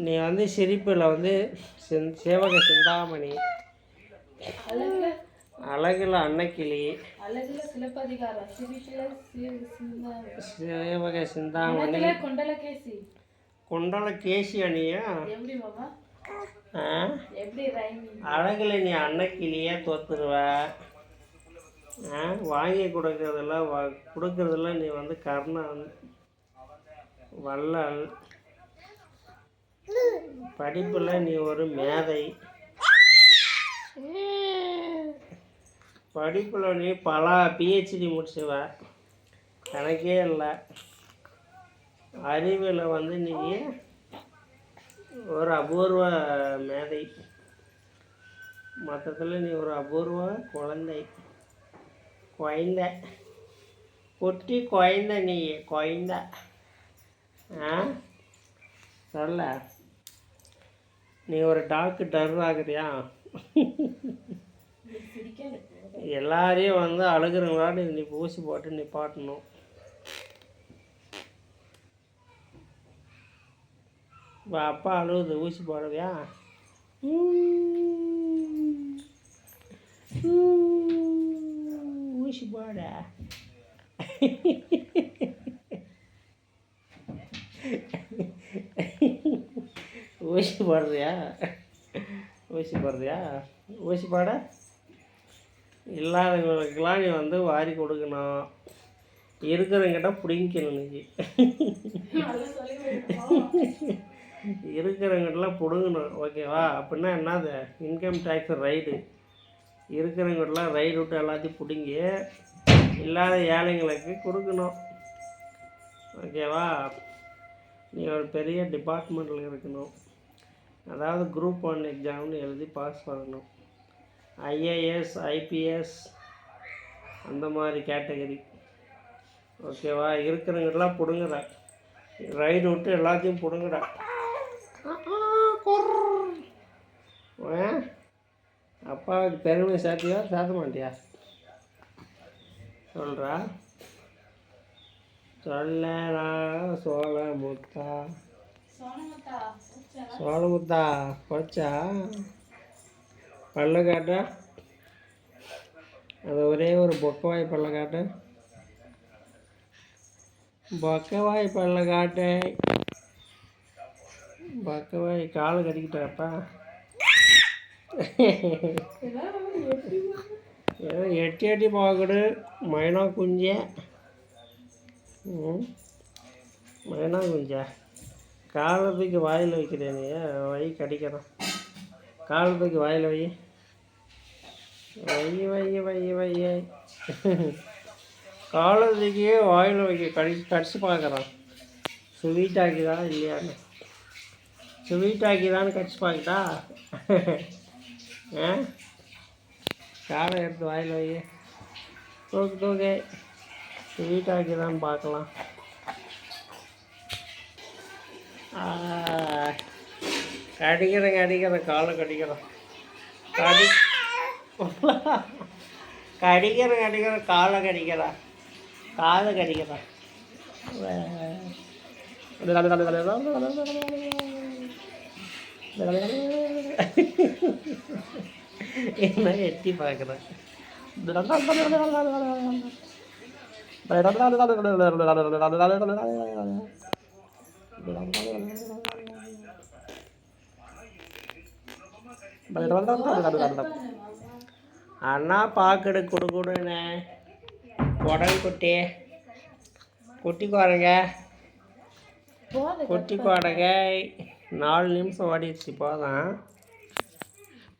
நீ வந்து சிரிப்பில் வந்து சேவக சிந்தாமணி, அழகில் அன்னக்கிளி, சேவக சிந்தாமணி, கொண்டலகேசி அணியா, அழகில் நீ அன்னக்கிளியே தோத்துருவ. வாங்கி கொடுக்கறதெல்லாம் நீ வந்து கர்ணன், வள்ளல். படிப்பில் நீ ஒரு மேதை. படிப்பில் நீ பல பிஹெச்டி முடிச்சுவ, கணக்கே இல்லை. அறிவில் வந்து நீ ஒரு அபூர்வ மேதை. மொத்தத்தில் நீ ஒரு அபூர்வ குழந்தை. குட்டி குழந்தை நீ குழந்தை. சொல்ல நீ ஒரு டாக்டர் ஆகுறியா? எல்லாரையும் வந்து அழுகிறவங்களாடி நீ ஊசி போட்டு நிப்பாட்டணும். இப்போ அப்பா அழுகுது, ஊசி போடுவியா? ஊசி போட ஊசி போடுறியா? ஊசி போட இல்லாதவங்களுக்கெல்லாம் நீ வந்து வாரி கொடுக்கணும். இருக்கிறவங்கிட்ட பிடிங்கணும். நீ இருக்கிறவங்கிட்டலாம் பிடுங்கணும், ஓகேவா? அப்படின்னா என்னது? Income tax raid. இருக்கிறவங்கிட்டலாம் ரைடு விட்டு எல்லாத்தையும் பிடுங்கி இல்லாத ஏழைங்களுக்கு கொடுக்கணும், ஓகேவா? நீ ஒரு பெரிய டிபார்ட்மெண்ட்டில் இருக்கணும். அதாவது குரூப் 1 எக்ஸாம்னு எழுதி பாஸ் பண்ணணும். ஐஏஎஸ், ஐபிஎஸ் அந்த மாதிரி கேட்டகரி, ஓகேவா? இருக்கிறவங்கலாம் பிடுங்குற, ரைடு விட்டு எல்லாத்தையும் பிடுங்குற. அப்பாவுக்கு பெருமை சேர்த்தியா சேர்த்த மாட்டியா? சொல்கிறா சொல்லடா சோழமுத்தா. சோழமுத்தா போச்சா? பல்ல காட்ட, அது ஒரே ஒரு பொக்கவாய் பல்ல காட்டு. பொக்கவாய் பல்ல காட்டு. பொக்கவாய் காலை கட்டிக்கிட்டாப்பா. ஏதோ எட்டி பார்க்கடு மைனா குஞ்ச. மைனா குஞ்சா? காலத்துக்கு வாயில் வைக்கிறேன். நீ வை கடிக்கிறேன். காலத்துக்கு வாயில் வை. காலத்துக்கே வாயில் வைக்க கடிச்சு பார்க்குறான். ஸ்வீட்டாக்கிதான் இல்லையான்னு, ஸ்வீட்டாக்கிதான்னு கடிச்சு பார்க்கிட்டா. காலை எடுத்து வாயில் வை. தூக்கு ஸ்வீட்டாக்கிதான்னு பார்க்கலாம். கடிக்கிறேன் காலை கடிக்கிறேன். கடிக்கிறேன் காலை கடிக்கிறேன். காதை கடிக்கிறேன். என்ன எட்டி பார்க்குறேன். அண்ணா பாக்கெடு கொடுக்குடுண்ணே. உடல் குட்டி குட்டிக்கு குட்டிக்கு 4 நிமிஷம் ஓடிடுச்சு போதான்.